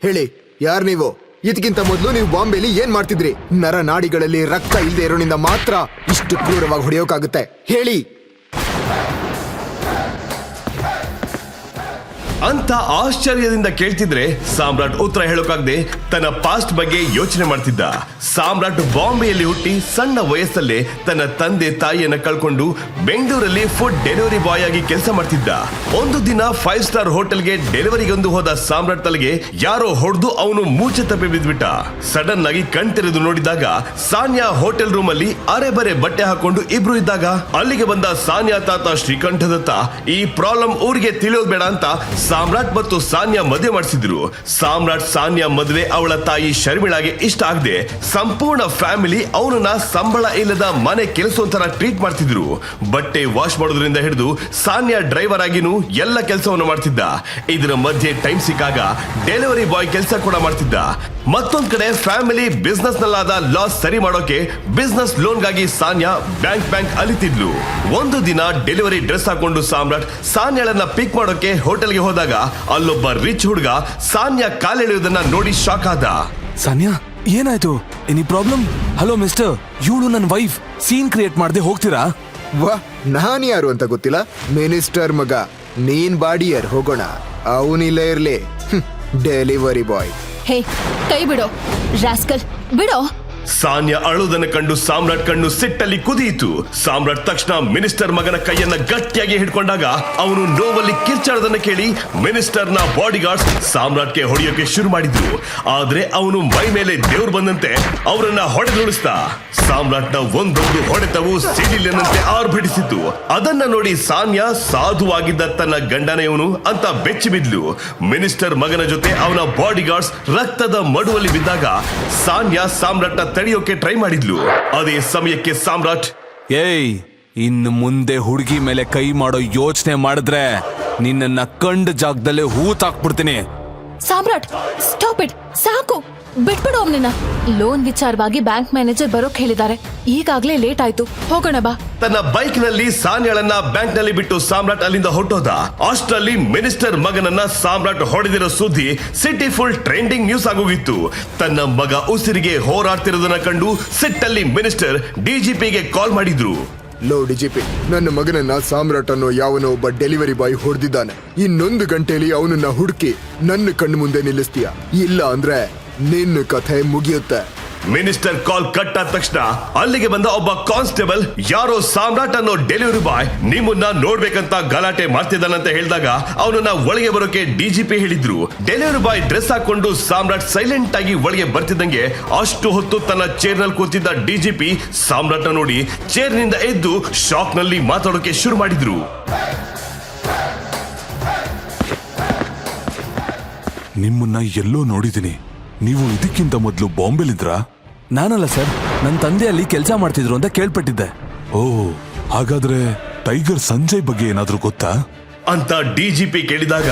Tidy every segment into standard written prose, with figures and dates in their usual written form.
ಹೇಳಿ, ಯಾರ್ ನೀವು? ಇದಕ್ಕಿಂತ ಮೊದಲು ನೀವು ಬಾಂಬೆಲಿ ಏನ್ ಮಾಡ್ತಿದ್ರಿ? ನರನಾಡಿಗಳಲ್ಲಿ ರಕ್ತ ಇಲ್ಲದೆ ಇರೋನಿಂದ ಮಾತ್ರ ಇಷ್ಟು ಕ್ರೂರವಾಗಿ ಹೊಡೆಯೋಕಾಗುತ್ತೆ. ಹೇಳಿ ಅಂತ ಆಶ್ಚರ್ಯದಿಂದ ಕೇಳ್ತಿದ್ರೆ ಸಾಮ್ರಾಟ್ ಉತ್ತರ ಹೇಳೋಕಾಗದೆ ತನ್ನ ಪಾಸ್ಟ್ ಬಗ್ಗೆ ಯೋಚನೆ ಮಾಡ್ತಿದ್ದ. ಸಾಮ್ರಾಟ್ ಬಾಂಬೆಯಲ್ಲಿ ಹುಟ್ಟಿ ಸಣ್ಣ ವಯಸ್ಸಲ್ಲೇ ತನ್ನ ತಂದೆ ತಾಯಿಯನ್ನ ಕಳ್ಕೊಂಡು ಬೆಂಗಳೂರಲ್ಲಿ ಫುಡ್ ಡೆಲಿವರಿ ಬಾಯ್ ಆಗಿ ಕೆಲಸ ಮಾಡ್ತಿದ್ದ. ಒಂದು ದಿನ 5 ಸ್ಟಾರ್ ಹೋಟೆಲ್ಗೆ ಡೆಲಿವರಿಗೊಂದು ಹೋದ ಸಾಮ್ರಾಟ್ ತಲೆಗೆ ಯಾರೋ ಹೊಡೆದು ಅವನು ಮೂರ್ಛೆ ತಪ್ಪಿ ಬಿದ್ಬಿಟ್ಟ. ಸಡನ್ ಆಗಿ ಕಣ್ ತೆರೆದು ನೋಡಿದಾಗ ಸಾನ್ಯಾ ಹೋಟೆಲ್ ರೂಮ್ ಅಲ್ಲಿ ಅರೆಬರೆ ಬಟ್ಟೆ ಹಾಕೊಂಡು ಇಬ್ರು ಇದ್ದಾಗ ಅಲ್ಲಿಗೆ ಬಂದ ಸಾನ್ಯಾ ತಾತ ಶ್ರೀಕಂಠದತ್ತ ಈ ಪ್ರಾಬ್ಲಮ್ ಊರಿಗೆ ತಿಳಿಯೋದು ಬೇಡ ಅಂತ ಸಾಮ್ರಾಟ್ ಮತ್ತು ಸಾನ್ಯಾ ಮದುವೆ ಮಾಡಿಸಿದ್ರು. ಸಾಮ್ರಾಟ್ ಸಾನ್ಯಾ ಮದುವೆ ಅವಳ ತಾಯಿ ಶರ್ಮಿಳಾಗೆ ಇಷ್ಟ ಆಗದೆ ಸಂಪೂರ್ಣ ಫ್ಯಾಮಿಲಿ ಅವನನ್ನ ಸಂಬಳ ಇಲ್ಲದ ಮನೆ ಕೆಲಸ ತರ ಟ್ರೀಟ್ ಮಾಡ್ತಿದ್ರು. ಬಟ್ಟೆ ವಾಶ್ ಮಾಡೋದ್ರಿಂದ ಹಿಡಿದು ಸಾನ್ಯಾ ಡ್ರೈವರ್ ಆಗಿನೂ ಎಲ್ಲ ಕೆಲಸವನ್ನು ಮಾಡ್ತಿದ್ದ. ಇದರ ಮಧ್ಯೆ ಟೈಮ್ ಸಿಕ್ಕಾಗ ಡೆಲಿವರಿ ಬಾಯ್ ಕೆಲಸ ಕೂಡ ಮಾಡ್ತಿದ್ದ. ಮತ್ತೊಂದ್ ಕಡೆ ಫ್ಯಾಮಿಲಿ ಬಿಸ್ನೆಸ್ ನಲ್ಲಾದ ಲಾಸ್ ಸರಿ ಮಾಡೋಕೆ ಬಿಸ್ನೆಸ್ ಲೋನ್ಗಾಗಿ ಸಾನ್ಯಾ ಬ್ಯಾಂಕ್ ಅಲಿತಿದ್ಲು. ಒಂದು ದಿನ ಡೆಲಿವರಿ ಡ್ರೆಸ್ ಹಾಕೊಂಡು ಸಾಮ್ರಾಟ್ ಸಾನ್ಯಾಳನ್ನ ಪಿಕ್ ಮಾಡೋಕೆ ಹೋಟೆಲ್ಗೆ ಹೋದಾಗ ಅಲ್ಲೊಬ್ಬ ರಿಚ್ ಹುಡುಗ ಸಾನ್ಯಾ ಕಾಲೆಳೆಯೋದನ್ನ ನೋಡಿ ಶಾಕ್ ಆದ. ಸಾನ್ಯಾ, ಏನಾಯ್ತು? Any problem? ಹಲೋ ಮಿಸ್ಟರ್, ಇವಳು ನನ್ನ ವೈಫ್. ಸೀನ್ ಕ್ರಿಯೇಟ್ ಮಾಡದೆ ಹೋಗ್ತೀರಾ? ವಾ, ನಾನ್ ಯಾರು ಅಂತ ಗೊತ್ತಿಲ್ಲ? ಮಿನಿಸ್ಟರ್ ಮಗ, ನೀನ್ ಬಾಡಿಯರ್. ಹೋಗೋಣ. ಅವನಿಲ್ಲೇ ಇರ್ಲಿ ಡೆಲಿವರಿ ಬಾಯ್. ಹೇ, ಕೈ ಬಿಡೋ ರಾಸ್ಕಲ್, ಬಿಡೋ. ಸಾನ್ಯಾ ಅಳುವುದನ್ನು ಕಂಡು ಸಾಮ್ರಾಟ್ ಕಣ್ಣು ಸಿಟ್ಟಲ್ಲಿ ಕುದಿಯಿತು. ಸಾಮ್ರಾಟ್ ತಕ್ಷಣ ಮಿನಿಸ್ಟರ್ ಮಗನ ಕೈಯನ್ನ ಗಟ್ಟಿಯಾಗಿ ಹಿಡ್ಕೊಂಡಾಗ ಅವನು ನೋವಲ್ಲಿ ಕಿರ್ಚಾಡೋದನ್ನ ಕೇಳಿ ಮಿನಿಸ್ಟರ್ ನ ಬಾಡಿ ಗಾರ್ಡ್ಸ್ ಸಾಮ್ರಾಟ್ಗೆ ಹೊಡೆಯೋಕೆ ಶುರು ಮಾಡಿದ್ರು. ಆದ್ರೆ ಅವನು ಮೈ ಮೇಲೆ ದೇವ್ರು ಬಂದಂತೆ ಅವರನ್ನ ಹೊಡೆದುಳಿಸ್ತಾ. ಸಾಮ್ರಾಟ್ ನ ಒಂದೊಂದು ಹೊಡೆತವು ಸಿಡಿಲಿನಂತೆ ಆರ್ಭಟಿಸಿತು. ಅದನ್ನ ನೋಡಿ ಸಾನ್ಯಾ ಸಾಧುವಾಗಿದ್ದ ತನ್ನ ಗಂಡನೇ ಇವನು ಅಂತ ಬೆಚ್ಚಿ ಬಿದ್ಲು. ಮಿನಿಸ್ಟರ್ ಮಗನ ಜೊತೆ ಅವನ ಬಾಡಿ ಗಾರ್ಡ್ಸ್ ರಕ್ತದ ಮಡುವಲ್ಲಿ ಬಿದ್ದಾಗ ಸಾನ್ಯಾ ಸಾಮ್ರಾಟ್ ತಡೆಯೋಕೆ ಟ್ರೈ ಮಾಡಿದ್ಲು. ಅದೇ ಸಮಯಕ್ಕೆ ಸಾಮ್ರಾಟ್, ಏಯ್, ಇನ್ನು ಮುಂದೆ ಹುಡುಗಿ ಮೇಲೆ ಕೈ ಮಾಡೋ ಯೋಚನೆ ಮಾಡಿದ್ರೆ ನಿನ್ನ ಕಂಡ ಜಾಗದಲ್ಲೇ ಹೂತಾಕ್ಬಿಡ್ತೀನಿ. ಸಾಮ್ರಾಟ್, ಸ್ಟಾಪ್ ಇಟ್. ಸಾಕು, ಬಿಟ್ಬಿಡು ಅವನನ್ನ. ಲೋನ್ ವಿಚಾರವಾಗಿ ಬ್ಯಾಂಕ್ ಮ್ಯಾನೇಜರ್ ಬರೋಕ್ ಹೇಳಿದ್ದಾರೆ. ಈಗಾಗ್ಲೇ ಲೇಟ್ ಆಯ್ತು, ಹೋಗೋಣ ಬಾ. ತನ್ನ ಬೈಕ್ ನಲ್ಲಿ ಸಾನ್ಯಾಳನ್ನ ಬ್ಯಾಂಕ್ ನಲ್ಲಿ ಬಿಟ್ಟು ಸಾಮ್ರಾಟ್ ಅಲ್ಲಿಂದ ಹೊರಟೋದ. ಅಷ್ಟರಲ್ಲಿ ಮಿನಿಸ್ಟರ್ ಮಗನನ್ನ ಸಾಮ್ರಾಟ್ ಹೊಡೆದಿರೋ ಸುದ್ದಿ ಸಿಟಿ ಫುಲ್ ಟ್ರೆಂಡಿಂಗ್ ನ್ಯೂಸ್ ಆಗೋಗಿತ್ತು. ತನ್ನ ಮಗ ಉಸಿರಿಗೆ ಹೋರಾಡ್ತಿರೋದನ್ನ ಕಂಡು ಸಿಟ್ಟಲ್ಲಿ ಮಿನಿಸ್ಟರ್ ಡಿಜಿಪಿಗೆ ಕಾಲ್ ಮಾಡಿದ್ರು. ಲೋ ಡಿಜಿಪಿ, ನನ್ನ ಮಗನನ್ನ ಸಾಮ್ರಾಟ್ ಅನ್ನೋ ಯಾವನೋ ಒಬ್ಬ ಡೆಲಿವರಿ ಬಾಯ್ ಹೊಡೆದಿದ್ದಾನೆ. ಇನ್ನೊಂದು ಗಂಟೆಯಲ್ಲಿ ಅವನನ್ನ ಹುಡುಕಿ ನನ್ನ ಕಣ್ಣು ಮುಂದೆ ನಿಲ್ಲಿಸ್ತೀಯ, ಇಲ್ಲ ಅಂದ್ರೆ ನಿನ್ನ ಕಥೆ ಮುಗಿಯುತ್ತೆ. ಮಿನಿಸ್ಟರ್ ಕಾಲ್ ಕಟ್ ಆದ ತಕ್ಷಣ ಅಲ್ಲಿಗೆ ಬಂದ ಒಬ್ಬ ಕಾನ್ಸ್ಟೇಬಲ್ ಯಾರೋ ಸಾಮ್ರಾಟ್ ಅನ್ನೋ ಡೆಲಿವರಿ ಬಾಯ್ ನಿಮ್ಮನ್ನ ನೋಡ್ಬೇಕಂತ ಗಲಾಟೆ ಮಾಡ್ತಿದ್ದಾನಂತ ಹೇಳಿದಾಗ ಅವನನ್ನ ಒಳಗೆ ಬರೋಕೆ ಡಿಜಿಪಿ ಹೇಳಿದ್ರು. ಡೆಲಿವರಿ ಬಾಯ್ ಡ್ರೆಸ್ ಹಾಕೊಂಡು ಸಾಮ್ರಾಟ್ ಸೈಲೆಂಟ್ ಆಗಿ ಒಳಗೆ ಬರ್ತಿದ್ದಂಗೆ ಅಷ್ಟು ಹೊತ್ತು ತನ್ನ ಚೇರ್ ನಲ್ಲಿ ಕೂತಿದ್ದ ಡಿಜಿಪಿ ಸಾಮ್ರಾಟ್ ನೋಡಿ ಚೇರ್ ನಿಂದ ಎದ್ದು ಶಾಕ್ ನಲ್ಲಿ ಮಾತಾಡೋಕೆ ಶುರು ಮಾಡಿದ್ರು. ನಿಮ್ಮನ್ನ ಎಲ್ಲೋ ನೋಡಿದ್ದೀನಿ. ನೀವು ಇದಕ್ಕಿಂತ ಮೊದಲು ಬಾಂಬೆಲಿದ್ರಾ? ನಾನಲ್ಲ ಸರ್, ನನ್ನ ತಂದೆ ಅಲ್ಲಿ ಕೆಲಸ ಮಾಡ್ತಿದ್ರು ಅಂತ ಕೇಳ್ಪಟ್ಟಿದ್ದೆ. ಓ, ಹಾಗಾದ್ರೆ ಟೈಗರ್ ಸಂಜಯ್ ಬಗ್ಗೆ ಏನಾದ್ರೂ ಗೊತ್ತಾ ಅಂತ ಡಿಜಿಪಿ ಕೇಳಿದಾಗ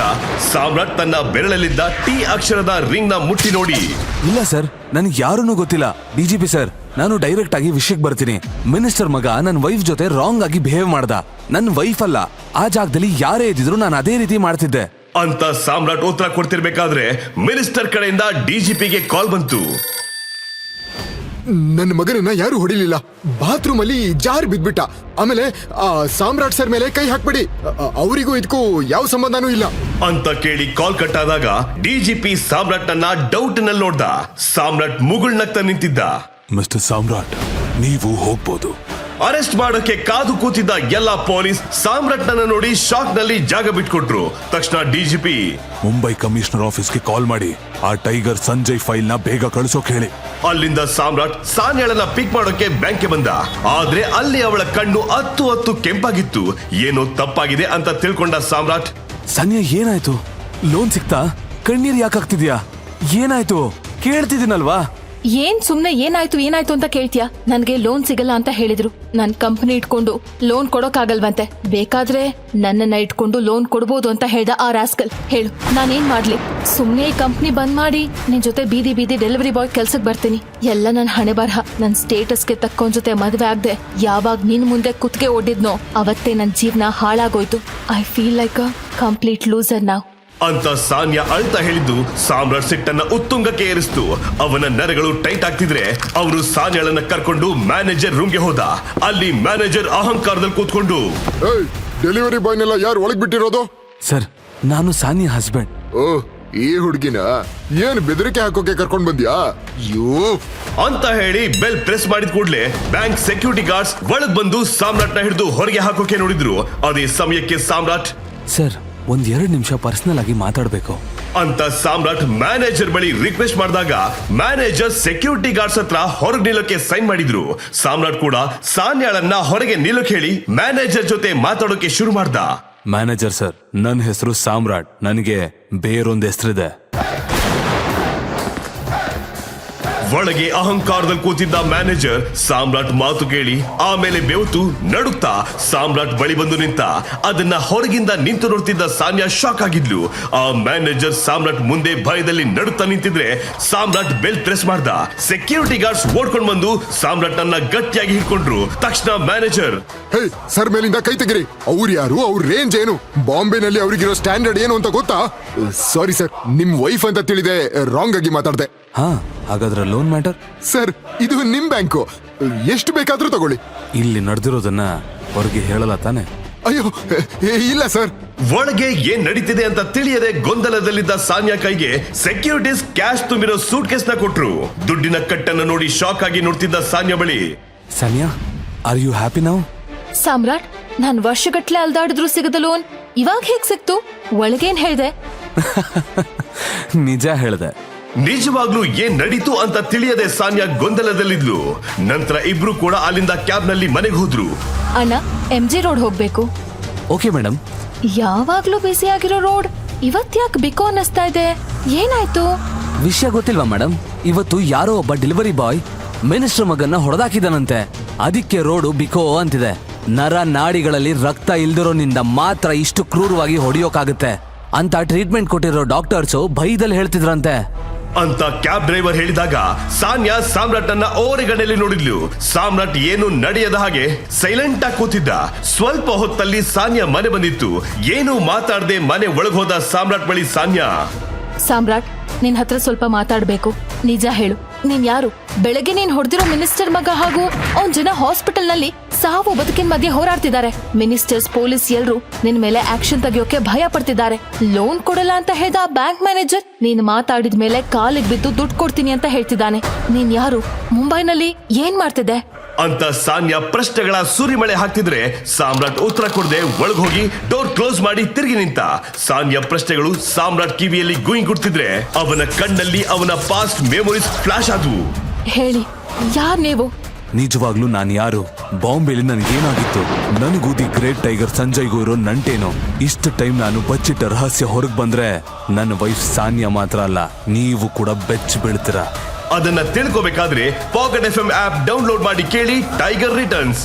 ಸಾಮ್ರಾಟ್ ತನ್ನ ಬೆರಳಲ್ಲಿದ್ದ ಟಿ ಅಕ್ಷರದ ರಿಂಗ್ ನ ಮುಟ್ಟಿ ನೋಡಿ, ಇಲ್ಲ ಸರ್, ನನಗೆ ಯಾರನ್ನೂ ಗೊತ್ತಿಲ್ಲ. ಡಿಜಿಪಿ ಸರ್, ನಾನು ಡೈರೆಕ್ಟ್ ಆಗಿ ವಿಷಯಕ್ಕೆ ಬರ್ತೀನಿ. ಮಿನಿಸ್ಟರ್ ಮಗ ನನ್ನ ವೈಫ್ ಜೊತೆ ರಾಂಗ್ ಆಗಿ ಬಿಹೇವ್ ಮಾಡ್ದ. ನನ್ನ ವೈಫ್ ಅಲ್ಲ, ಆ ಜಾಗದಲ್ಲಿ ಯಾರೇ ಇದ್ದಿದ್ರು ನಾನು ಅದೇ ರೀತಿ ಮಾಡ್ತಿದ್ದೆ ಅಂತ ಸಾಮ್ರಾಟ್ ಉತ್ತರ ಕೊಡ್ತಿರ್ಬೇಕಾದ್ರೆ ಮಿನಿಸ್ಟರ್ ಕಡೆಯಿಂದ ಡಿಜಿಪಿಗೆ ಕಾಲ್ ಬಂತು. ನನ್ನ ಮಗನನ್ನ ಯಾರು ಹೊಡಿಲಿಲ್ಲ, ಬಾತ್ರೂಮ್ ಅಲ್ಲಿ ಜಾರ್ ಬಿದ್ಬಿಟ್ಟ. ಆಮೇಲೆ ಆ ಸಾಮ್ರಾಟ್ ಸರ್ ಮೇಲೆ ಕೈ ಹಾಕ್ಬಿಡಿ, ಅವರಿಗೂ ಇದಕ್ಕೂ ಯಾವ ಸಂಬಂಧನೂ ಇಲ್ಲ ಅಂತ ಕೇಳಿ ಕಾಲ್ ಕಟ್ ಆದಾಗ ಡಿಜಿಪಿ ಸಾಮ್ರಾಟ್ ನನ್ನ ಡೌಟ್ ನಲ್ಲಿ ನೋಡ್ದ. ಸಾಮ್ರಾಟ್ ಮುಗುಳ್ನಗ್ತಾ ನಿಂತಿದ್ದ. ಮಿಸ್ಟರ್ ಸಾಮ್ರಾಟ್, ನೀವು ಹೋಗ್ಬೋದು. ಅರೆಸ್ಟ್ ಮಾಡೋಕೆ ಕಾದು ಕೂತಿದ್ದ ಎಲ್ಲ ಪೊಲೀಸ್ ಸಾಮ್ರಾಟ್ ನನ್ನ ನೋಡಿ ಶಾಕ್ ನಲ್ಲಿ ಜಾಗ ಬಿಟ್ಕೊಟ್ರು. ತಕ್ಷಣ ಡಿಜಿಪಿ ಮುಂಬೈ ಕಮಿಷನರ್ ಆಫೀಸ್ಗೆ ಕಾಲ್ ಮಾಡಿ ಆ ಟೈಗರ್ ಸಂಜಯ್ ಫೈಲ್ ನ ಬೇಗ ಕಳಿಸೋಕ್ ಹೇಳಿ. ಅಲ್ಲಿಂದ ಸಾಮ್ರಾಟ್ ಸಾನ್ಯಾಳನ್ನ ಪಿಕ್ ಮಾಡೋಕೆ ಬ್ಯಾಂಕ್ಗೆ ಬಂದ. ಆದ್ರೆ ಅಲ್ಲಿ ಅವಳ ಕಣ್ಣು ಹತ್ತು ಕೆಂಪಾಗಿತ್ತು. ಏನೋ ತಪ್ಪಾಗಿದೆ ಅಂತ ತಿಳ್ಕೊಂಡ ಸಾಮ್ರಾಟ್, ಸಾನ್ಯಾ, ಏನಾಯ್ತು? ಲೋನ್ ಸಿಕ್ತಾ? ಕಣ್ಣೀರ್ ಯಾಕಾಗ್ತಿದ್ಯಾ? ಏನಾಯ್ತು? ಕೇಳ್ತಿದ್ದೀನಲ್ವಾ? ಏನ್ ಸುಮ್ನೆ ಏನಾಯ್ತು ಅಂತ ಕೇಳ್ತೀಯಾ? ನನ್ಗೆ ಲೋನ್ ಸಿಗಲ್ಲ ಅಂತ ಹೇಳಿದ್ರು. ನನ್ ಕಂಪನಿ ಇಟ್ಕೊಂಡು ಲೋನ್ ಕೊಡೋಕಾಗಲ್ವಂತೆ. ಬೇಕಾದ್ರೆ ನನ್ನನ್ನ ಇಟ್ಕೊಂಡು ಲೋನ್ ಕೊಡ್ಬೋದು ಅಂತ ಹೇಳ್ದ ಆ ರಾಸ್ಕಲ್. ಹೇಳು, ನಾನೇನ್ ಮಾಡ್ಲಿ? ಸುಮ್ನೆ ಈ ಕಂಪ್ನಿ ಬಂದ್ ಮಾಡಿ ನಿನ್ ಜೊತೆ ಬೀದಿ ಡೆಲಿವರಿ ಬಾಯ್ ಕೆಲ್ಸಕ್ ಬರ್ತೀನಿ. ಎಲ್ಲ ನನ್ ಹಣೆ ಬರಹ. ನನ್ ಸ್ಟೇಟಸ್ಗೆ ತಕ್ಕೊಂಡ್ ಜೊತೆ ಮದ್ವೆ ಆಗ್ದೆ ಯಾವಾಗ ನಿನ್ ಮುಂದೆ ಕುತ್ಗೆ ಓಡಿದ್ನೋ ಅವತ್ತೇ ನನ್ ಜೀವನ ಹಾಳಾಗೋಯ್ತು. I feel like a complete loser ನಾವ್. ಅಂತ ಸಾನ್ಯಾ ಅಳ್ತಾ ಹೇಳಿದ್ದು ಸಾಮ್ರಾಟ್ ಸಿಟ್ಟನ್ನ ಉತ್ತುಂಗಕ್ಕೆ ಏರಿಸ್ತು. ಅವನ ನರಗಳು ಟೈಟ್ ಆಗ್ತಿದ್ರೆ ಅವನು ಸಾನ್ಯಾಳನ್ನ ಕರ್ಕೊಂಡು ಮ್ಯಾನೇಜರ್ ರೂಮ್ಗೆ ಹೋದ. ಅಲ್ಲಿ ಮ್ಯಾನೇಜರ್ ಅಹಂಕಾರದಲ್ಲಿ ಕೂತ್ಕೊಂಡು, ಡೆಲಿವರಿ ಬಾಯ್ನೆಲ್ಲ ಯಾರು ಒಳಗ್ ಬಿಟ್ಟಿರೋದು? ಸರ್, ನಾನು ಸಾನಿಯಾ ಹಸ್ಬೆಂಡ್. ಓ, ಈ ಹುಡ್ಗಿನ ಏನ್ ಬೆದರಿಕೆ ಹಾಕೋಕೆ ಕರ್ಕೊಂಡ್ ಬಂದ್ಯಾ? ಅಂತ ಹೇಳಿ ಬೆಲ್ ಪ್ರೆಸ್ ಮಾಡಿದ ಕೂಡಲೇ ಬ್ಯಾಂಕ್ ಸೆಕ್ಯೂರಿಟಿ ಗಾರ್ಡ್ಸ್ ಒಳಗ್ ಬಂದು ಸಾಮ್ರಾಟ್ನ ಹಿಡಿದು ಹೊರಗೆ ಹಾಕೋಕೆ ನೋಡಿದ್ರು. ಅದೇ ಸಮಯಕ್ಕೆ ಸಾಮ್ರಾಟ್, ಸರ್, ಒಂದ್ 2 ನಿಮಿಷ ಪರ್ಸನಲ್ ಆಗಿ ಮಾತಾಡ್ಬೇಕು ಅಂತ ಸಾಮ್ರಾಟ್ ಮ್ಯಾನೇಜರ್ ಬಳಿ ರಿಕ್ವೆಸ್ಟ್ ಮಾಡಿದಾಗ ಮ್ಯಾನೇಜರ್ ಸೆಕ್ಯೂರಿಟಿ ಗಾರ್ಡ್ಸ್ ಹತ್ರ ಹೊರಗೆ ನಿಲ್ಲೋಕೆ ಸೈನ್ ಮಾಡಿದ್ರು. ಸಾಮ್ರಾಟ್ ಕೂಡ ಸಾನ್ಯಾಳನ್ನ ಹೊರಗೆ ನಿಲ್ಲೋಕೆ ಹೇಳಿ ಮ್ಯಾನೇಜರ್ ಜೊತೆ ಮಾತಾಡೋಕೆ ಶುರು ಮಾಡ್ದ. ಮ್ಯಾನೇಜರ್ ಸರ್, ನನ್ನ ಹೆಸರು ಸಾಮ್ರಾಟ್. ನನಗೆ ಬೇರೊಂದು ಹೆಸರಿದೆ. ಒಳಗೆ ಅಹಂಕಾರದಲ್ಲಿ ಕೂತಿದ್ದ ಮ್ಯಾನೇಜರ್ ಸಾಮ್ರಾಟ್ ಮಾತು ಕೇಳಿ ಆಮೇಲೆ ಬೆವತು ನಡುತ್ತಾ ಸಾಮ್ರಾಟ್ ಬಳಿ ಬಂದು ನಿಂತ. ಅದನ್ನ ಹೊರಗಿಂದ ನಿಂತು ನೋಡ್ತಿದ್ದ ಸಾನ್ಯಾ ಶಾಕ್ ಆಗಿದ್ಲು. ಆ ಮ್ಯಾನೇಜರ್ ಸಾಮ್ರಾಟ್ ಮುಂದೆ ಭಯದಲ್ಲಿ ನಡುತ್ತಾ ನಿಂತಿದ್ರೆ ಸಾಮ್ರಾಟ್ ಬೆಲ್ ಪ್ರೆಸ್ ಮಾಡ್ದ. ಸೆಕ್ಯೂರಿಟಿ ಗಾರ್ಡ್ಸ್ ಓಡ್ಕೊಂಡು ಬಂದು ಸಾಮ್ರಾಟ್ ನನ್ನ ಗಟ್ಟಿಯಾಗಿ ಹಿಡ್ಕೊಂಡ್ರು. ತಕ್ಷಣ ಮ್ಯಾನೇಜರ್, ಹೇ, ಸರ್ ಮೇಲಿಂದ ಕೈ ತೆಗಿರಿ. ಅವ್ರು ಯಾರು? ಅವ್ರ ರೇಂಜ್ ಏನು? ಬಾಂಬೆನಲ್ಲಿ ಅವ್ರಿಗಿರೋ ಸ್ಟ್ಯಾಂಡರ್ಡ್ ಏನು ಅಂತ ಗೊತ್ತಾ? ಸಾರಿ ಸರ್, ನಿಮ್ ವೈಫ್ ಅಂತ ತಿಳಿದೆ ರಾಂಗ್ ಆಗಿ ಮಾತಾಡ್ದೆ. ಹಾ, ಹಾಗಾದ್ರೆ ಲೋನ್ ಮ್ಯಾಟರ್? ಸರ್, ಇದು ನಿಮ್ ಬ್ಯಾಂಕು, ಎಷ್ಟು ಬೇಕಾದ್ರೂ ತಗೊಳ್ಳಿ. ಇಲ್ಲಿ ನಡೆದಿರೋದನ್ನ ಹೊರಗೆ ಹೇಳಲ್ಲ ತಾನೆ? ಅಯ್ಯೋ, ಇಲ್ಲ ಸರ್. ಒಳಗೆ ಏನ್ ನಡೀತಿದೆ ಅಂತ ತಿಳಿಯದೆ ಗೊಂದಲದಲ್ಲಿದ್ದ ಸಾನ್ಯಾ ಕೈಗೆ ಸೆಕ್ಯೂರಿಟೀಸ್ ಕ್ಯಾಶ್ ತುಂಬಿರೋ ಸೂಟ್ ಕೇಸ್ ನ ಕೊಟ್ರು. ದುಡ್ಡಿನ ಕಟ್ಟನ್ನು ನೋಡಿ ಶಾಕ್ ಆಗಿ ನೋಡ್ತಿದ್ದ ಸಾನ್ಯಾ ಬಳಿ, Sania, are you happy now? Samrat, ನಾನ್ ವರ್ಷಗಟ್ಲೆ ಅಲ್ದಾಡಿದ್ರು ಸಿಗದ ಲೋನ್ ಇವಾಗ ಹೇಗ್ ಸಿಕ್ತು? ಒಳಗೇನ್ ಹೇಳ್ದೆ? ನಿಜ ಹೇಳ್ದೆ. ನಿಜವಾಗ್ಲೂ ಏನ್ ನಡೀತು ಅಂತ ತಿಳಿಯದೆ ಸಾನ್ಯಾ ಗೊಂದಲದಲ್ಲಿದ್ಲು. ನಂತರ ಇಬ್ರು ಕೂಡ ಅಲ್ಲಿಂದ ಕ್ಯಾಬ್ ನಲ್ಲಿ ಮನೆಗೆ ಹೋದ್ರು. ಅಣ್ಣ, MG ರೋಡ್ ಹೋಗ್ಬೇಕು. Okay madam. ಯಾವಾಗ್ಲೂ ಬಿಸಿ ಆಗಿರೋ ರೋಡ್ ಇವತ್ತ್ಯಾಕ್ ಬಿಕೋ ಅನ್ನಿಸ್ತಾ ಇದೆ? ಏನಾಯ್ತು? ವಿಷಯ ಗೊತ್ತಿಲ್ವಾ ಮೇಡಮ್? ಇವತ್ತು ಯಾರೋ ಒಬ್ಬ ಡೆಲಿವರಿ ಬಾಯ್ ಮಿನಿಸ್ಟರ್ ಮಗನ್ನ ಹೊಡೆದಾಕಿದಾನಂತೆ. ಅದಕ್ಕೆ ರೋಡು ಬಿಕೋ ಅಂತಿದೆ. ನರ ನಾಡಿಗಳಲ್ಲಿ ರಕ್ತ ಇಲ್ದಿರೋನಿಂದ ಮಾತ್ರ ಇಷ್ಟು ಕ್ರೂರವಾಗಿ ಹೊಡೆಯೋಕಾಗುತ್ತೆ ಅಂತ ಟ್ರೀಟ್ಮೆಂಟ್ ಕೊಟ್ಟಿರೋ ಡಾಕ್ಟರ್ಸು ಭಯದಲ್ಲಿ ಹೇಳ್ತಿದ್ರಂತೆ ಅಂತ ಕ್ಯಾಬ್ ಡ್ರೈವರ್ ಹೇಳಿದಾಗ ಸಾನ್ಯಾ ಸಾಮ್ರಾಟ್ ಅನ್ನ ಓರೆಗಣ್ಣಲ್ಲಿ ನೋಡಿದ್ಲು. ಸಾಮ್ರಾಟ್ ಏನು ನಡೆಯದ ಹಾಗೆ ಸೈಲೆಂಟ್ ಆಗಿ ಕೂತಿದ್ದ. ಸ್ವಲ್ಪ ಹೊತ್ತಲ್ಲಿ ಸಾನ್ಯಾ ಮನೆ ಬಂದಿತ್ತು. ಏನು ಮಾತಾಡದೆ ಮನೆ ಒಳಗ್ ಹೋದ ಸಾಮ್ರಾಟ್ ಬಳಿ ಸಾನ್ಯಾ, ಸಾಮ್ರಾಟ್, ನಿನ್ ಹತ್ರ ಸ್ವಲ್ಪ ಮಾತಾಡ್ಬೇಕು. ನಿಜ ಹೇಳು, ನೀನ್ ಯಾರು? ಬೆಳಗ್ಗೆ ನೀನ್ ಹೊಡೆದಿರೋ ಮಿನಿಸ್ಟರ್ ಮಗ ಹಾಗೂ ಅವ್ನ್ ಜನ ಹಾಸ್ಪಿಟಲ್ ನಲ್ಲಿ ಸಾವು ಬದುಕಿನ ಮಧ್ಯೆ ಹೋರಾಡ್ತಿದ್ದಾರೆ. ಮಿನಿಸ್ಟರ್ಸ್, ಪೊಲೀಸ್ ಎಲ್ರು ನಿನ್ ಮೇಲೆ ಆಕ್ಷನ್ ತೆಗಿಯೋಕೆ ಭಯ ಪಡ್ತಿದ್ದಾರೆ. ಲೋನ್ ಕೊಡಲ್ಲ ಅಂತ ಹೇಳ್ದ ಆ ಬ್ಯಾಂಕ್ ಮ್ಯಾನೇಜರ್ ನೀನ್ ಮಾತಾಡಿದ ಮೇಲೆ ಕಾಲಿಗೆ ಬಿದ್ದು ದುಡ್ಡು ಕೊಡ್ತೀನಿ ಅಂತ ಹೇಳ್ತಿದ್ದಾನೆ. ನೀನ್ ಯಾರು? ಮುಂಬೈನಲ್ಲಿ ಏನ್ ಮಾಡ್ತಿದ್ದೆ ಅಂತ ಸಾನ್ಯಾ ಪ್ರಶ್ನೆಗಳ ಸುರಿಮಳೆ ಹಾಕ್ತಿದ್ರೆ ಸಾಮ್ರಾಟ್ ಉತ್ತರ ಕೊಡದೆ ಒಳಗ್ ಹೋಗಿ ಡೋರ್ ಕ್ಲೋಸ್ ಮಾಡಿ ತಿರುಗಿ ನಿಂತ. ಸಾನ್ಯಾ ಪ್ರಶ್ನೆಗಳು ಸಾಮ್ರಾಟ್ ಕಿವಿಯಲ್ಲಿ ಗುಂಗುಡ್ತಿದ್ರೆ ಅವನ ಕಣ್ಣಲ್ಲಿ ಅವನ ಪಾಸ್ಟ್ ಮೆಮೊರೀಸ್ ಫ್ಲಾಶ್ ಆದ್ವು. ಹೇಳಿ, ಯಾರ್ ನೀವು? ನಿಜವಾಗ್ಲೂ ನಾನು ಯಾರು? ಬಾಂಬೆಲಿ ನನಗೇನಾಗಿತ್ತು? ನನಗೂ ದಿ ಗ್ರೇಟ್ ಟೈಗರ್ ಸಂಜಯ್ಗೂ ಇರೋ ನಂಟೇನು? ಇಷ್ಟು ಟೈಮ್ ನಾನು ಬಚ್ಚಿಟ್ಟ ರಹಸ್ಯ ಹೊರಗೆ ಬಂದ್ರೆ ನನ್ನ ವೈಫ್ ಸಾನ್ಯಾ ಮಾತ್ರ ಅಲ್ಲ, ನೀವು ಕೂಡ ಬೆಚ್ಚ ಬೀಳ್ತೀರಾ. ಅದನ್ನ ತಿಳ್ಕೋಬೇಕಾದ್ರೆ ಪಾಕೆಟ್ FM ಆಪ್ ಡೌನ್ಲೋಡ್ ಮಾಡಿ ಕೇಳಿ ಟೈಗರ್ ರಿಟರ್ನ್ಸ್.